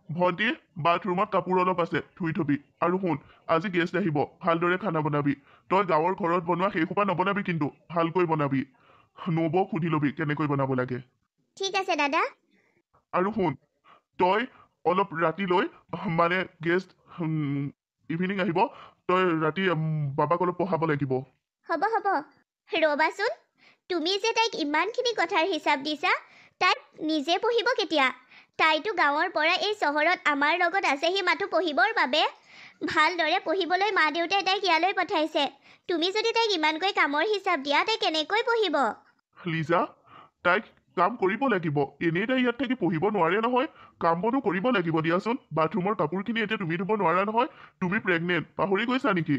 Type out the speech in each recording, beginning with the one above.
ভণ্টি বাথৰুমত কাপোৰ অলপ আছে ধুই থবি আৰু শুন আজি গেষ্ট আহিব ভালদৰে খানা বনাবি তই গাঁৱৰ ঘৰত বনোৱা সেইসোপা নবনাবি কিন্তু ভালকৈ বনাবি নবৌক সুধি লবি কেনেকৈ বনাব লাগে ঠিক আছে দাদা আৰু শুন তই অলপ ৰাতিলৈ মানে গেষ্ট ইভিনিং আহিব তই ৰাতি বাবাক অলপ পঢ়াব লাগিব হ'ব হ'ব ৰ'বাচোন তুমি যে তাইক ইমানখিনি কথাৰ হিচাপ দিছা তাইক নিজে পঢ়িব কেতিয়া তাইতো গাঁৱৰ পৰা এই চহৰত আমাৰ লগত আছেহি মাথো পঢ়িবৰ বাবে ভালদৰে পঢ়িবলৈ মা দেউতাই তাইক ইয়ালৈ পঠাইছে তুমি যদি তাইক ইমানকৈ কামৰ হিচাপ দিয়া তাই কেনেকৈ পঢ়িব লিজা তাইক কাম কৰিব লাগিব এনেই তাই ইয়াত থাকি পঢ়িব নোৱাৰে নহয় কাম বনো কৰিব লাগিব দিয়াচোন বাথৰুমৰ কাপোৰখিনি এতিয়া তুমি ধুব নোৱাৰা নহয় তুমি প্ৰেগনেণ্ট পাহৰি গৈছা নেকি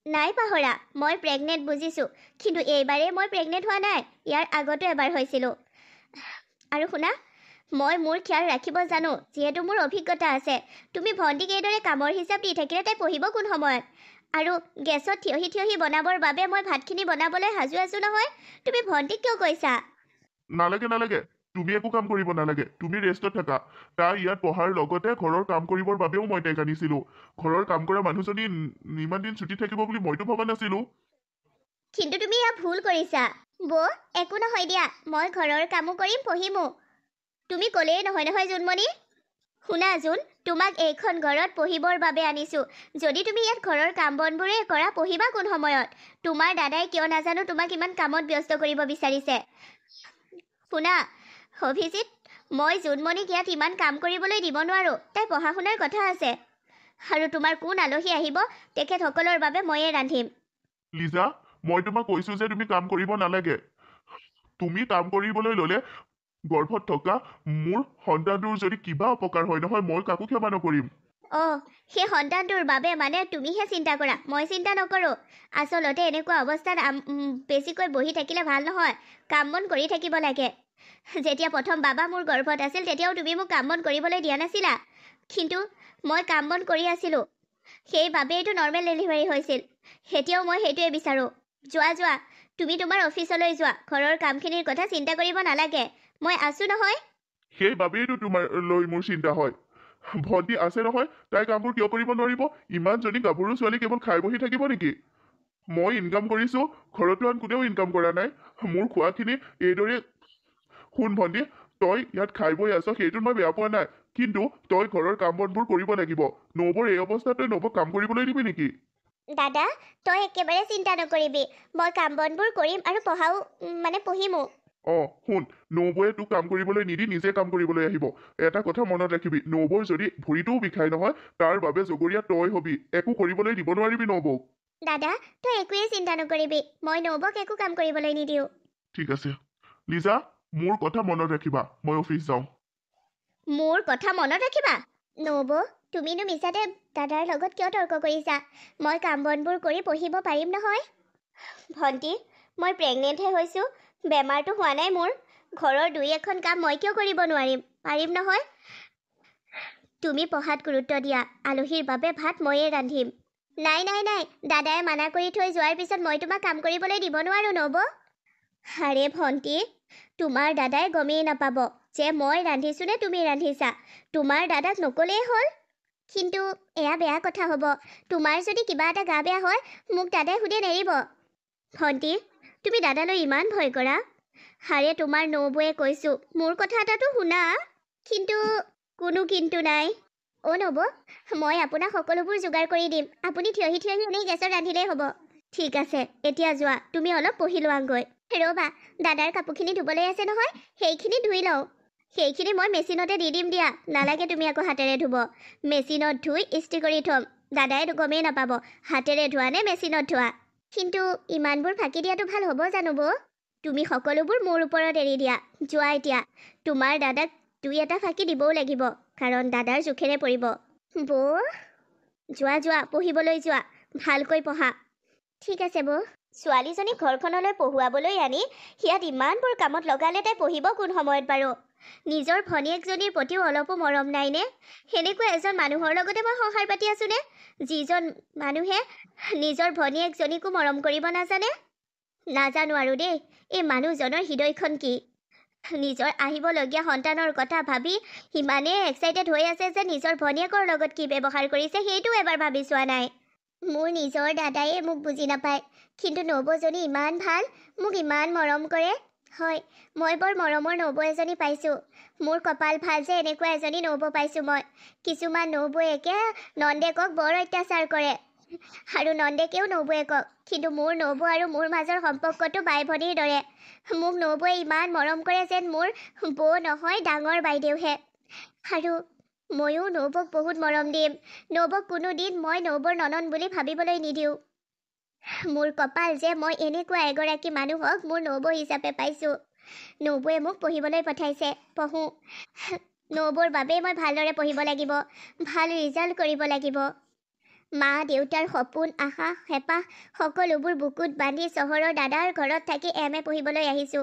নাই পাহৰা মই প্ৰেগনেণ্ট বুজিছোঁ কিন্তু এইবাৰেই মই প্ৰেগনেণ্ট হোৱা নাই ইয়াৰ আগতো এবাৰ হৈছিলোঁ আৰু শুনা মই মোৰ খিয়াল ৰাখিব জানো যিহেতু মোৰ অভিজ্ঞতা আছে তুমি ভণ্টিক এইদৰে কামৰ হিচাপ দি থাকিলে তাই পঢ়িব কোন সময়ত আৰু গেছত থিয়হি বনাবৰ বাবে মই ভাতখিনি বনাবলৈ সাজু আছোঁ নহয় তুমি ভণ্টিক কিয় কৈছা নালাগে নালাগে তুমি একো কাম কৰিব নালাগে তুমি ৰেষ্টত থাকা তাই ইয়াত পঢ়াৰ লগতে ঘৰৰ কাম কৰিবৰ বাবেও মই তাইক আনিছিলোঁ ঘৰৰ কাম কৰা মানুহজনী ইমান দিন ছুটি থাকিব বুলি মইতো ভবা নাছিলোঁ কিন্তু তুমি এয়া ভুল কৰিছা বৌ একো নহয় দিয়া মই ঘৰৰ কামো কৰিম পঢ়িমো তুমি ক'লেই নহয় নহয় জোনমণি শুনা জোন তোমাক এইখন ঘৰত পঢ়িবৰ বাবে আনিছোঁ যদি তুমি ইয়াত ঘৰৰ কাম বনবোৰে কৰা পঢ়িবা কোন সময়ত তোমাৰ দাদাই কিয় নাজানো তোমাক ইমান কামত ব্যস্ত কৰিব বিচাৰিছে শুনা অভিজিত মই জোনমণিক ইয়াত ইমান কাম কৰিবলৈ দিব নোৱাৰোঁ তাই পঢ়া শুনাৰ কথা আছে আৰু তোমাৰ কোন আলহী আহিব তেখেতসকলৰ বাবে ময়ে ৰান্ধিম লিজা মই তোমাক কৈছোঁ যে তুমি কাম কৰিব নালাগে তুমি কাম কৰিবলৈ ল'লে গৰ্ভত থকা মোৰ সন্তানটোৰ যদি কিবা অপকাৰ হয় নহয় মই কাকো ক্ষমা নকৰিম অঁ সেই সন্তানটোৰ বাবে মানে তুমিহে চিন্তা কৰা মই চিন্তা নকৰোঁ আচলতে এনেকুৱা অৱস্থাত বেছিকৈ বহি থাকিলে ভাল নহয় কাম বন কৰি থাকিব লাগে যেতিয়া প্ৰথম বাবা মোৰ গৰ্ভত আছিল তেতিয়াও তুমি মোক কাম বন কৰিবলৈ দিয়া নাছিলা কিন্তু মই কাম বন কৰি আছিলোঁ সেইবাবেইতো নৰ্মেল ডেলিভাৰী হৈছিল এতিয়াও মই সেইটোৱে বিচাৰোঁ যোৱা তুমি তোমাৰ অফিচলৈ যোৱা ঘৰৰ কামখিনিৰ কথা চিন্তা কৰিব নালাগে মই আছোঁ নহয় সেইবাবেইতো তোমাৰ লৈ মোৰ চিন্তা হয় ভণ্টি আছে নহয় তাই কামবোৰ কিয় কৰিব নোৱাৰিব ইমানজনী গাভৰু ছোৱালী কেৱল খাই বহি থাকিব নেকি মই ইনকাম কৰিছোঁ ঘৰতো আন কোনেও ইনকাম কৰা নাই মোৰ খোৱাখিনি এইদৰে শুন ভণ্টি তই ইয়াত খাই বৈ আছ সেইটোত মই বেয়া পোৱা নাই কিন্তু তই ঘৰৰ কাম বনবোৰ কৰিব লাগিব নবৌৰ এই অৱস্থাত তই নবৌক কাম কৰিবলৈ দিবি নেকি দাদা তই একেবাৰে চিন্তা নকৰিবি মই কাম বনবোৰ কৰিম আৰু পঢ়াও মানে পঢ়িমো শুন নবৌয়ে তোক কাম কৰিবলৈ নিদি নিজে কাম কৰিবলৈ আহিব এটা কথা মনত ৰাখিবি নবৌৰ যদি ভৰিটোও বিষাই নহয় তাৰ বাবে জগৰীয়া তই হবি একো কৰিবলৈ দিব নোৱাৰিবি নবৌক দাদা তই একোৱেই চিন্তা নকৰিবি মই নবৌক একো কাম কৰিবলৈ নিদিওঁ ঠিক আছে লিজা মোৰ কথা মনত ৰাখিবা মই অফিচ যাওঁ মোৰ কথা মনত ৰাখিবা নবৌ তুমিনো মিছাতে দাদাৰ লগত কিয় তৰ্ক কৰিছা মই কাম বনবোৰ কৰি পঢ়িব পাৰিম নহয় ভণ্টি মই প্ৰেগনেণ্টহে হৈছোঁ বেমাৰটো হোৱা নাই মোৰ ঘৰৰ দুই এখন কাম মই কিয় কৰিব নোৱাৰিম পাৰিম নহয় তুমি পঢ়াত গুৰুত্ব দিয়া আলহীৰ বাবে ভাত ময়ে ৰান্ধিম নাই দাদাই মানা কৰি থৈ যোৱাৰ পিছত মই তোমাক কাম কৰিবলৈ দিব নোৱাৰোঁ নবৌ আৰে ভণ্টি তোমাৰ দাদাই গমেই নাপাব যে মই ৰান্ধিছোঁ নে তুমি ৰান্ধিছা তোমাৰ দাদাক নকলেই হ'ল কিন্তু এয়া বেয়া কথা হ'ব তোমাৰ যদি কিবা এটা গা বেয়া হয় মোক দাদাই সুধি নেৰিব ভণ্টি তুমি দাদালৈ ইমান ভয় কৰা হাৰে তোমাৰ নবৌয়ে কৈছোঁ মোৰ কথা এটাতো শুনা কিন্তু কোনো কিন্তু নাই নবৌ মই আপোনাক সকলোবোৰ যোগাৰ কৰি দিম আপুনি থিয়হি এনেই গেছত ৰান্ধিলেই হ'ব ঠিক আছে এতিয়া যোৱা তুমি অলপ পঢ়ি লোৱাগৈ ৰ'বা দাদাৰ কাপোৰখিনি ধুবলৈ আছে নহয় সেইখিনি ধুই লওঁ সেইখিনি মই মেচিনতে দি দিম দিয়া নালাগে তুমি আকৌ হাতেৰে ধুব মেচিনত ধুই ইস্ত্ৰি কৰি থ'ম দাদাই গমেই নাপাব হাতেৰে ধোৱা নে মেচিনত ধোৱা কিন্তু ইমানবোৰ ফাঁকি দিয়াটো ভাল হ'ব জানো বৌ তুমি সকলোবোৰ মোৰ ওপৰত এৰি দিয়া যোৱা এতিয়া তোমাৰ দাদাক দুই এটা ফাঁকি দিবও লাগিব কাৰণ দাদাৰ জোখেৰে পৰিব বৌ যোৱা পঢ়িবলৈ যোৱা ভালকৈ পঢ়া ঠিক আছে বৌ ছোৱালীজনীক ঘৰখনলৈ পঢ়ুৱাবলৈ আনি ইয়াত ইমানবোৰ কামত লগালে তাই পঢ়িব কোন সময়ত বাৰু নিজৰ ভনীয়েকজনীৰ প্ৰতিও অলপো মৰম নাইনে সেনেকুৱা এজন মানুহৰ লগতে মই সংসাৰ পাতি আছোনে যিজন মানুহে নিজৰ ভনীয়েকজনীকো মৰম কৰিব নাজানে নাজানো আৰু দেই এই মানুহজনৰ হৃদয়খন কি নিজৰ আহিবলগীয়া সন্তানৰ কথা ভাবি ইমানেই এক্সাইটেড হৈ আছে যে নিজৰ ভনীয়েকৰ লগত কি ব্যৱহাৰ কৰিছে সেইটো এবাৰ ভাবি চোৱা নাই। মোৰ নিজৰ দাদায়ে মোক বুজি নাপায়, কিন্তু নবৌজনী ইমান ভাল, মোক ইমান মৰম কৰে। হয়, মই বৰ মৰমৰ নবৌ এজনী পাইছোঁ। মোৰ কপাল ভাল যে এনেকুৱা এজনী নবৌ পাইছোঁ মই। কিছুমান নবৌয়েকে নন্দেকক বৰ অত্যাচাৰ কৰে আৰু নন্দেকেও নবৌয়েকক, কিন্তু মোৰ নবৌ আৰু মোৰ মাজৰ সম্পৰ্কটো বাই ভনীৰ দৰে। মোক নবৌয়ে ইমান মৰম কৰে যেন মোৰ বৌ নহয়, ডাঙৰ বাইদেউহে। আৰু ময়ো নবৌক বহুত মৰম দিম। নবৌক কোনোদিন মই নবৌৰ ননন বুলি ভাবিবলৈ নিদিওঁ। মোৰ কপাল যে মই এনেকুৱা এগৰাকী মানুহক মোৰ নবৌ হিচাপে পাইছোঁ। নবৌয়ে মোক পঢ়িবলৈ পঠাইছে, পঢ়োঁ। নবৌৰ বাবেই মই ভালদৰে পঢ়িব লাগিব, ভাল ৰিজাল্ট কৰিব লাগিব। মা দেউতাৰ সপোন, আশা, হেঁপাহ সকলোবোৰ বুকুত বান্ধি চহৰৰ দাদাৰ ঘৰত থাকি MA পঢ়িবলৈ আহিছোঁ।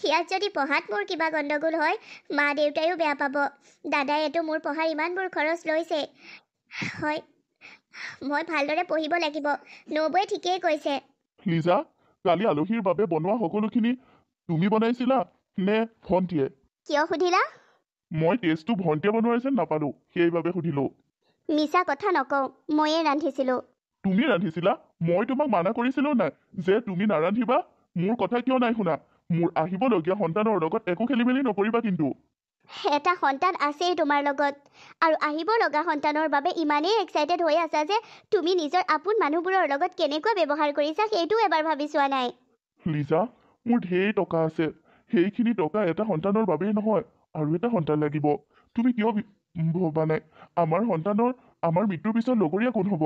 ইয়াত যদি পঢ়াত মোৰ কিবা গণ্ডগোল হয়, মা দেউতায়ো বেয়া পাব। দাদায়েতো মোৰ পঢ়াৰ ইমানবোৰ খৰচ লৈছে। হয়, মই ভালদৰে পঢ়িব লাগিব। নবৌয়ে ঠিকেই কৈছে। লিজা, কালি আলহীৰ বাবে বনোৱা সকলোখিনি তুমি বনাইছিলা নে ভণ্টিয়ে? কিয় সুধিলা? মই টেষ্টটো ভণ্টিয়ে বনোৱাৰ যেন নাপালোঁ, সেইবাবে সুধিলোঁ। মিছা কথা নকওঁ, ময়েই ৰান্ধিছিলোঁ। তুমি ৰান্ধিছিলা? মই তোমাক মানা কৰিছিলোঁ নাই যে তুমি নাৰান্ধিবা? মোৰ কথা কিয় নাই শুনা? মোৰ আহিবলগীয়া সন্তানৰ লগত একো খেলিমেলি নকৰিবা কিন্তু। এটা সন্তান আছেই তোমাৰ লগত, আৰু আহিব লগা সন্তানৰ বাবে ইমানেই এক্সাইটেড হৈ আছা যে তুমি নিজৰ আপোন মানুহবোৰৰ লগত কেনেকুৱা ব্যৱহাৰ কৰিছা সেইটোও এবাৰ ভাবি চোৱা নাই। লিজা, মোৰ ঢেৰ টকা আছে। সেইখিনি টকা এটা সন্তানৰ বাবেই নহয়, আৰু এটা সন্তান লাগিব। তুমি কিয় ভবা নাই আমাৰ সন্তানৰ আমাৰ মৃত্যুৰ পিছত লগৰীয়া কোন হ'ব?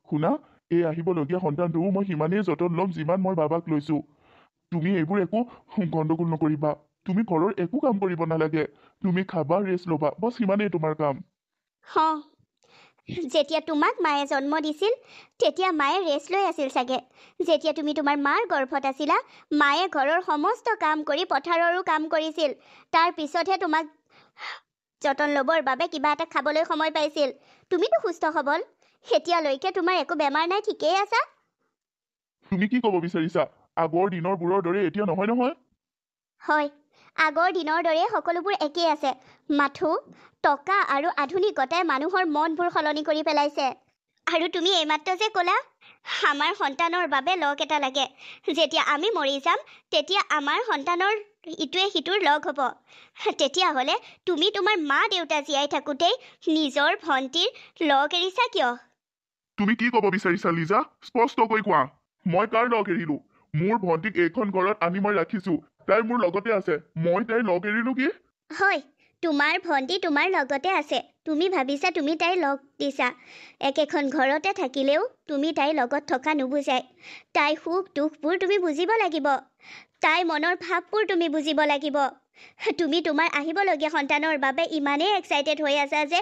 শুনা, এই আহিবলগীয়া সন্তানটোও মই সিমানেই যতন ল'ম যিমান মই বাবাক লৈছোঁ। তুমি এইবোৰ একো গণ্ডগোল নকৰিবা। তুমি ঘৰৰ একো কাম কৰিব নালাগে। তুমি খাবা, ৰেষ্ট ল'বা, বছ সিমানেই তোমাৰ কাম। হ, যেতিয়া তোমাক মায়ে জন্ম দিছিল তেতিয়া মায়ে ৰেষ্ট লৈ আছিল চাগে। যেতিয়া তুমি তোমাৰ মাৰ গৰ্ভত আছিলা, মায়ে ঘৰৰ সমস্ত কাম কৰি পথাৰৰো কাম কৰিছিল। তাৰ পিছতহে তোমাক যতন ল'বৰ বাবে কিবা এটা খাবলৈ সময় পাইছিল। তুমিতো সুস্থ সবল, এতিয়ালৈকে তোমাৰ একো বেমাৰ নাই, ঠিকেই আছা। তুমি কি ক'ব বিচাৰিছা? আগৰ দিনৰবোৰৰ দৰে এতিয়া নহয় নহয়? হয়, আগৰ দিনৰ দৰে সকলোবোৰ একেই আছে, মাথো টকা আৰু আধুনিকতাই মানুহৰ মনবোৰ সলনি কৰি পেলাইছে। আৰু তুমি এইমাত্ৰ যে ক'লা আমাৰ সন্তানৰ বাবে লগ এটা লাগে, যেতিয়া আমি মৰি যাম তেতিয়া আমাৰ সন্তানৰ ইটোৱে সিটোৰ লগ হ'ব। তেতিয়াহ'লে তুমি তোমাৰ মা দেউতা জীয়াই থাকোঁতেই নিজৰ ভণ্টিৰ লগ এৰিছা কিয়? তুমি কি ক'ব বিচাৰিছা লিজা? স্পষ্টকৈ কোৱা। মই কাৰ লগ এৰিলোঁ? মোৰ ভণ্টিক এইখন ঘৰত আনি মই ৰাখিছোঁ। তাই মোৰ লগতে আছে। মই তাইৰ লগ এৰিলোঁ কি? হয়, তোমাৰ ভণ্টি তোমাৰ লগতে আছে। তুমি ভাবিছা তুমি তাইৰ লগ দিছা। একেখন ঘৰতে থাকিলেও তুমি তাইৰ লগত থকা নুবুজাই। তাইৰ সুখ দুখবোৰ তুমি বুজিব লাগিব। তাইৰ মনৰ ভাৱবোৰ তুমি বুজিব লাগিব। তুমি তোমাৰ আহিবলগীয়া সন্তানৰ বাবে ইমানেই এক্সাইটেড হৈ আছা যে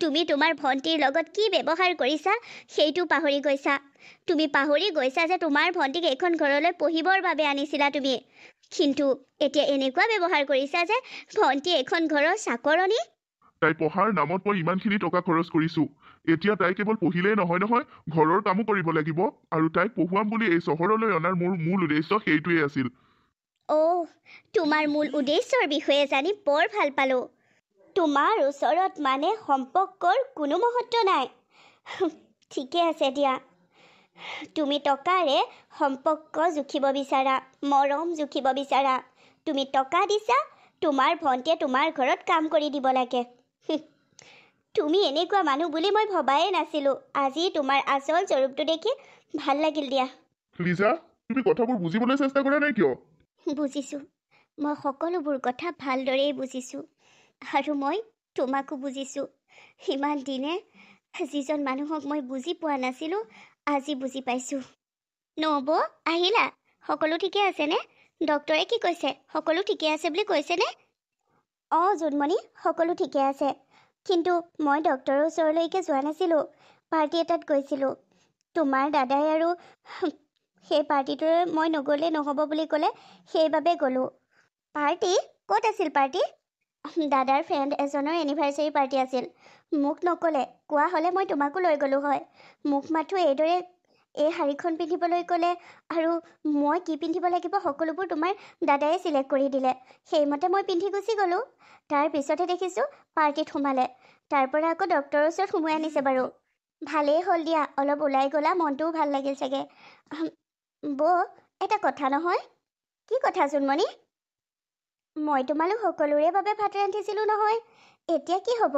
তুমি তোমাৰ ভণ্টিৰ লগত কি ব্যৱহাৰ কৰিছা সেইটো পাহৰি গৈছা। তুমি পাহৰি গৈছা যে তোমাৰ ভণ্টিক এইখন ঘৰলৈ পঢ়িবৰ বাবে আনিছিলা তুমি। কিন্তু এতিয়া এনেকুৱা ব্যৱহাৰ কৰিছা যে ভণ্টি এইখন ঘৰৰ চাকৰণী। তাই পঢ়াৰ নামত মই ইমানখিনি টকা খৰচ কৰিছোঁ। এতিয়া তাই কেৱল পঢ়িলেই নহয় নহয়, ঘৰৰ কামো কৰিব লাগিব। আৰু তাইক পঢ়ুৱাম বুলি এই চহৰলৈ অনাৰ মোৰ মূল উদ্দেশ্য সেইটোৱেই আছিল। অ', তোমাৰ মূল উদ্দেশ্যৰ বিষয়ে জানি বৰ ভাল পালোঁ। তোমাৰ ওচৰত মানে সম্পৰ্কৰ কোনো মহত্ব নাই। ঠিকে আছে দিয়া। তুমি টকাৰে সম্পৰ্ক জুখিব বিচাৰা, মৰম জুখিব বিচাৰা। তুমি টকা দিছা, তোমাৰ ভণ্টিয়ে তোমাৰ ঘৰত কাম কৰি দিব লাগে। তুমি এনেকুৱা মানুহ বুলি মই ভবাই নাছিলোঁ। আজি তোমাৰ আচল স্বৰূপটো দেখি ভাল লাগিল দিয়া। লিজা, তুমি কথাবোৰ বুজিবলৈ চেষ্টা কৰা নাই কিয়? বুজিছোঁ, মই সকলোবোৰ কথা ভালদৰেই বুজিছোঁ। আৰু মই তোমাকো বুজিছোঁ। ইমান দিনে যিজন মানুহক মই বুজি পোৱা নাছিলোঁ, আজি বুজি পাইছোঁ। নবৌ, আহিলা? সকলো ঠিকে আছেনে? ডক্টৰে কি কৈছে? সকলো ঠিকে আছে বুলি কৈছেনে? অঁ জোনমণি, সকলো ঠিকে আছে। কিন্তু মই ডক্টৰৰ ওচৰলৈকে যোৱা নাছিলোঁ, পাৰ্টি এটাত গৈছিলোঁ। তোমাৰ দাদাই আৰু সেই পাৰ্টিটোৰে মই নগ'লে নহ'ব বুলি ক'লে, সেইবাবে গ'লোঁ। পাৰ্টি? ক'ত আছিল পাৰ্টি? দাদাৰ ফ্ৰেণ্ড এজনৰ এনিভাৰ্চাৰী পাৰ্টি আছিল। মোক নক'লে, কোৱা হ'লে মই তোমাকো লৈ গ'লোঁ হয়। মোক মাথো এইদৰে এই শাড়ীখন পিন্ধিবলৈ ক'লে আৰু মই কি পিন্ধিব লাগিব সকলোবোৰ তোমাৰ দাদাই চিলেক্ট কৰি দিলে। সেইমতে মই পিন্ধি গুচি গ'লোঁ। তাৰপিছতহে দেখিছোঁ পাৰ্টিত সোমালে। তাৰ পৰা আকৌ ডক্টৰৰ ওচৰত সোমোৱাই আনিছে বাৰু। ভালেই হ'ল দিয়া, অলপ ওলাই গ'লা, মনটোও ভাল লাগিল চাগে। বৌ, এটা কথা নহয়। কি কথা জোনমণি? মই তোমালোক সকলোৰে বাবে ভাত ৰান্ধিছিলোঁ নহয়, এতিয়া কি হ'ব?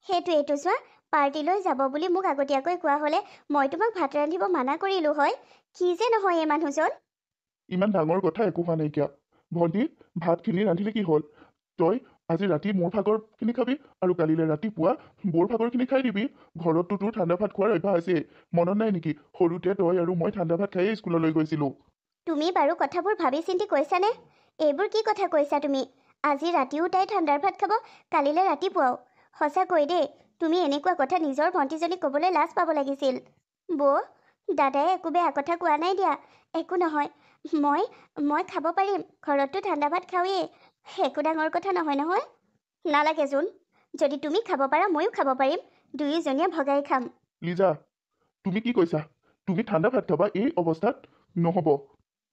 সেইটোৱেইটো চোৱা, পাৰ্টিলৈ যাব বুলি মোক আগতীয়াকৈ কোৱা হ'লে মই তোমাক ভাত ৰান্ধিব মানা কৰিলোঁ হয়। কি যে নহয় এই মানুহজন। ইমান ডাঙৰ কথা একো হোৱা নাইকিয়া। ভণ্টি, ভাতখিনি ৰান্ধিলে কি হ'ল? তই আজি ৰাতি মোৰ ভাগৰখিনি খাবি আৰু কালিলৈ ৰাতিপুৱা বৰ ভাগৰখিনি খাই দিবি। ঘৰততো তোৰ ঠাণ্ডা ভাত খোৱাৰ অভ্যাস আছে, মনত নাই নেকি? সৰুতে তই আৰু মই ঠাণ্ডা ভাত খায়েই স্কুললৈ গৈছিলোঁ। তুমি বাৰু কথাবোৰ ভাবি চিন্তি কৈছানে? এইবোৰ কি কথা কৈছা তুমি? আজি ৰাতিও তাই ঠাণ্ডাৰ ভাত খাব, কালিলৈ ৰাতিপুৱাও। সঁচাকৈ দেই, তুমি এনেকুৱা কথা নিজৰ ভণ্টিজনীক ক'বলৈ লাজ পাব লাগিছিল। বৌ, দাদাই একো বেয়া কথা কোৱা নাই দিয়া। একো নহয়, মই খাব পাৰিম। ঘৰততো ঠাণ্ডা ভাত খাওঁৱেই, একো ডাঙৰ কথা নহয় নহয়। নালাগে জোন, যদি তুমি খাব পাৰা ময়ো খাব পাৰিম। দুয়োজনীয়ে ভগাই খাম। লিজা, তুমি কি কৈছা? তুমি ঠাণ্ডা ভাত খাবা এই অৱস্থাত? নহ'ব।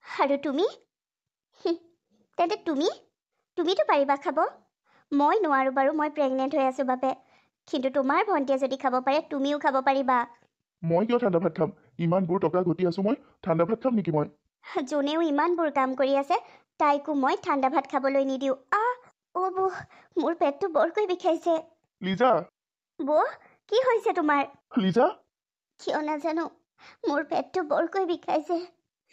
আৰু তুমি? তেন্তে তুমিতো পাৰিবা খাব। মই নোৱাৰোঁ বাৰু, মই প্ৰেগনেণ্ট হৈ আছোঁ বাবে। কিন্তু তোমাৰ ভণ্টিয়ে যদি খাব পাৰে তুমিও খাব পাৰিবা। মই কিয় ঠাণ্ডা ভাত খাম? ইমানবোৰ টকা ঘটি আছোঁ মই, ঠাণ্ডা ভাত খাম নেকি মই? যোনেও ইমানবোৰ কাম কৰি আছে তাইকো মই ঠাণ্ডা ভাত খাবলৈ নিদিওঁ। অ' বৌ, মোৰ পেটটো বৰকৈ বিষাইছে। লিজা! বৌ, কি হৈছে তোমাৰ? লিজা! কিয় নাজানো, মোৰ পেটটো বৰকৈ বিষাইছে।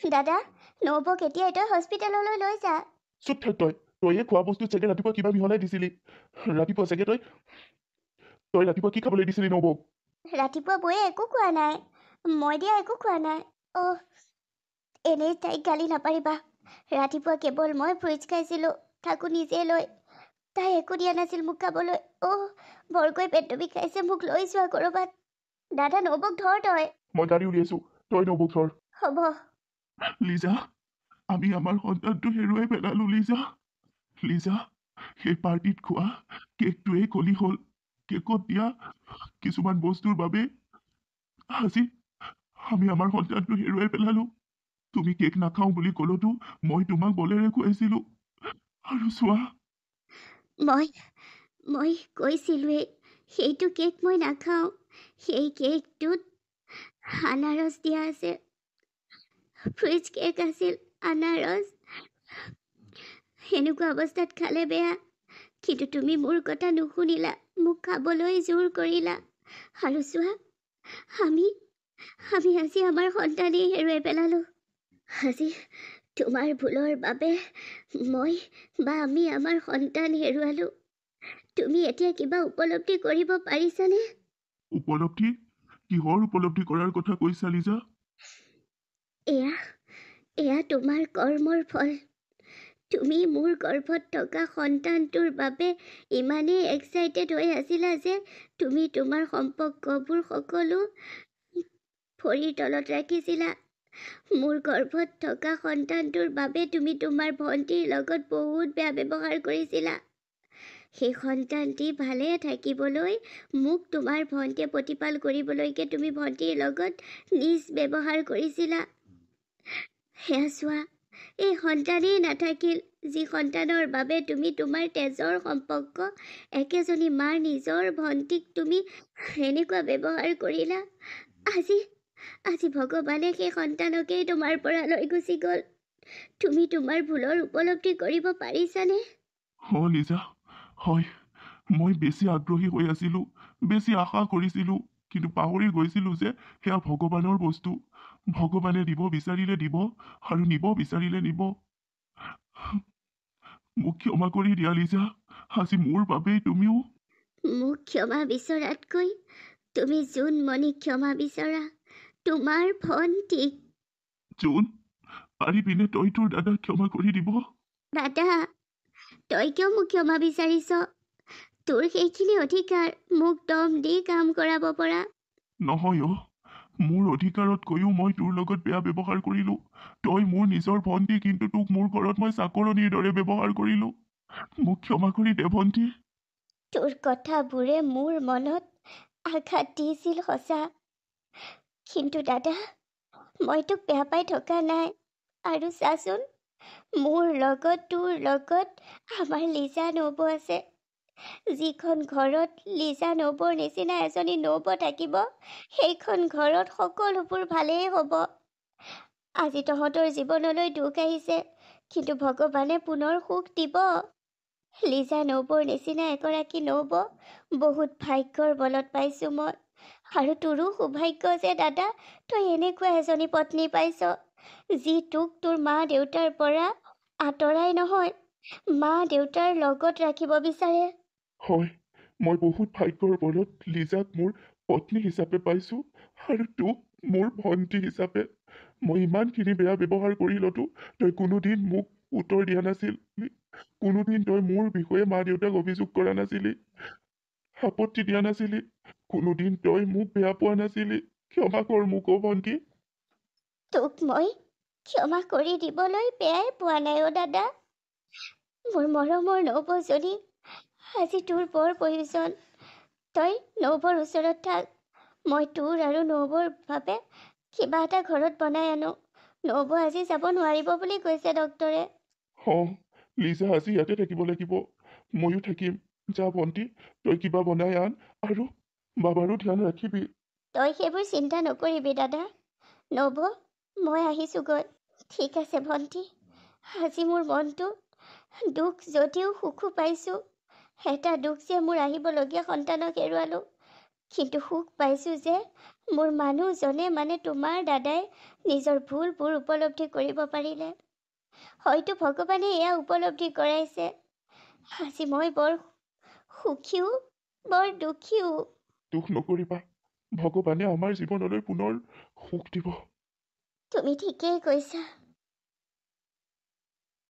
দাদা, নবৌক এতিয়াই তই হস্পিটেললৈ লৈ যা। চুপ থাক তই। তইয়ে খোৱা বস্তুত চাগে ৰাতিপুৱা কিবা মিহলাই দিছিলি। ৰাতিপুৱা চাগে তই ৰাতিপুৱা কি খাবলৈ দিছিলি নবৌক? ৰাতিপুৱা বৌয়ে একো খোৱা নাই, মই দিয়া একো খোৱা নাই। এনেই তাইক গালি নাপাৰিবা। ৰাতিপুৱা কেৱল মই ফ্ৰুইটছ খাইছিলোঁ, তাকো নিজে লৈ। তাই একো দিয়া নাছিল মোক খাবলৈ। বৰকৈ পেটটো বিষাইছে, মোক লৈ যোৱা ক'ৰবাত। দাদা, নবৌক ধৰ তই। মই গাড়ী উলিয়াইছোঁ, তই নবৌক ধৰ। হ'ব। লিজা, আমি আমাৰ সন্তানটো হেৰুৱাই পেলালোঁ লিজা। লিজা, সেই পাৰ্টিত খোৱা কেকটোৱেই কলি হ'ল। কেকত দিয়া কিছুমান বস্তুৰ বাবে আজি আমি আমাৰ সন্তানটো হেৰুৱাই পেলালোঁ। তুমি কেক নাখাওঁ বুলি ক'লতো মই তোমাক বলেৰে খুৱাইছিলোঁ। আৰু চোৱা, মই কৈছিলোৱেই সেইটো কেক মই নাখাওঁ। সেই কেকটোত আনাৰস দিয়া আছে। ফ্ৰুইটছ কেক আছিল, আনাৰস। সেনেকুৱা অৱস্থাত খালে বেয়া। কিন্তু তুমি মোৰ কথা নুশুনিলা, মোক খাবলৈ জোৰ কৰিলা। আৰু চোৱা, আমি আজি আমাৰ সন্তানেই হেৰুৱাই পেলালোঁ। আজি তোমাৰ ভুলৰ বাবে আমি আমাৰ সন্তান হেৰুৱালোঁ। তুমি এতিয়া কিবা উপলব্ধি কৰিব পাৰিছানে? উপলব্ধি? কিহৰ উপলব্ধি কৰাৰ কথা কৈছা লিজা? এয়া তোমাৰ কৰ্মৰ ফল। তুমি মোৰ গৰ্ভত থকা সন্তানটোৰ বাবে ইমানেই এক্সাইটেড হৈ আছিলা যে তুমি তোমাৰ সম্পৰ্কবোৰ সকলো ভৰিৰ তলত ৰাখিছিলা। মোৰ গৰ্ভত থকা সন্তানটোৰ বাবে তুমি তোমাৰ ভণ্টিৰ লগত বহুত বেয়া ব্যৱহাৰ কৰিছিলা। সেই সন্তানটি ভালে থাকিবলৈ মোক তোমাৰ ভণ্টিয়ে প্ৰতিপাল কৰিবলৈকে তুমি ভণ্টিৰ লগত নিজ ব্যৱহাৰ কৰিছিলা। সেয়া চোৱা, এই সন্তানেই নাথাকিল, যি সন্তানৰ বাবে তুমি তোমাৰ তেজৰ সম্পৰ্ক একেজনী মাৰ নিজৰ ভণ্টিক তুমি এনেকুৱা ব্যৱহাৰ কৰিলা। আজি ভগৱানে সেই সন্তানকেই তোমাৰ পৰা লৈ গুচি গ'ল। তুমি তোমাৰ ভুলৰ উপলব্ধি কৰিব পাৰিছানে? লিজা, হয়, মই বেছি আগ্ৰহী হৈ আছিলোঁ, বেছি আশা কৰিছিলোঁ, কিন্তু পাহৰি গৈছিলোঁ যে সেয়া ভগৱানৰ বস্তু। ভগৱানে দিব বিচাৰিলে দিব আৰু নিব বিচাৰিলে নিব। মোক ক্ষমা কৰি দিয়া লিজা। আজি মোৰ বাবেই তুমিও মোক ক্ষমা বিচৰাতকৈ তুমি জোনমণিক ক্ষমা বিচৰা, তোমাৰ ভণ্টিক। জোন, পাৰিবিনে তই তোৰ দাদাক ক্ষমা কৰি দিব? দাদা, তই কিয় মোক ক্ষমা বিচাৰিছ? তোৰ সেইখিনি অধিকাৰ, মোক দম দি কাম কৰাব পৰা। নহয় মোৰ অধিকাৰতকৈও মই তোৰ লগত বেয়া ব্যৱহাৰ কৰিলোঁ। তই মোৰ নিজৰ ভণ্টি, কিন্তু তোক মোৰ ঘৰত মই চাকৰণিৰ দৰে ব্যৱহাৰ কৰিলোঁ। মোক ক্ষমা কৰি দে ভণ্টি। তোৰ কথাবোৰে মোৰ মনত আঘাত দিছিল সঁচা, কিন্তু দাদা, মই তোক বেয়া পাই থকা নাই। আৰু চাচোন, মোৰ লগত তোৰ লগত আমাৰ লিজা নবৌ আছে। যিখন ঘৰত লিজা নবৌৰ নিচিনা এজনী নবৌ থাকিব, সেইখন ঘৰত সকলোবোৰ ভালেই হ'ব। আজি তহঁতৰ জীৱনলৈ দুখ আহিছে, কিন্তু ভগৱানে পুনৰ সুখ দিব। লিজা নবৌৰ নিচিনা এগৰাকী নবৌ বহুত ভাগ্যৰ বলত পাইছোঁ মই। আৰু তোৰো সৌভাগ্য যে দাদা, তই এনেকুৱা এজনী পত্নী পাইছ, যি তোক তোৰ মা দেউতাৰ পৰা আঁতৰাই নহয়, মা দেউতাৰ লগত ৰাখিব বিচাৰে। হয়, মই বহুত ভাগ্যৰ বলত লিজাক মোৰ পত্নী হিচাপে পাইছোঁ আৰু তোক মোৰ ভণ্টি হিচাপে। মই ইমানখিনি বেয়া ব্যৱহাৰ কৰিলতো তই কোনোদিন মোক উত্তৰ দিয়া নাছিলি। কোনোদিন তই মোৰ বিষয়ে মা দেউতাক অভিযোগ কৰা নাছিলি, আপত্তি দিয়া নাছিলি। কোনোদিন তই মোক বেয়া পোৱা নাছিলি। ক্ষমা কৰ মোক অ' ভণ্টি। তোক মই ক্ষমা কৰি দিবলৈ বেয়াই পোৱা নাই অ' দাদা। মোৰ মৰমৰ নবৌজনী, আজি তোৰ বৰ প্ৰয়োজন। তই নবৌৰ ওচৰত থাক। মই তোৰ আৰু নবৌৰ বাবে কিবা এটা ঘৰত বনাই আনো। নবৌ আজি যাব নোৱাৰিব বুলি কৈছে ডক্তৰে। লিজা আজি ইয়াতে থাকিব লাগিব। ময়ো থাকিম। যা ভণ্টি, তই কিবা বনাই আন আৰু বাবাৰো ধ্যান ৰাখিবি। তই সেইবোৰ চিন্তা নকৰিবি দাদা। নবৌ, মই আহিছোঁগৈ। ঠিক আছে ভণ্টি। আজি মোৰ মনটো দুখ যদিও সুখো পাইছোঁ। এটা দুখ যে মোৰ আহিবলগীয়া সন্তানক হেৰুৱালোঁ, কিন্তু সুখ পাইছোঁ যে মোৰ মানুহজনে মানে তোমাৰ দাদাই নিজৰ ভুলবোৰ উপলব্ধি কৰিব পাৰিলে। হয়তো ভগৱানে এয়া উপলব্ধি কৰাইছে। আজি মই বৰ সুখীও, বৰ দুখীও। দুখ নকৰিবা, ভগৱানে আমাৰ জীৱনলৈ পুনৰ সুখ দিব। তুমি ঠিকেই কৈছা।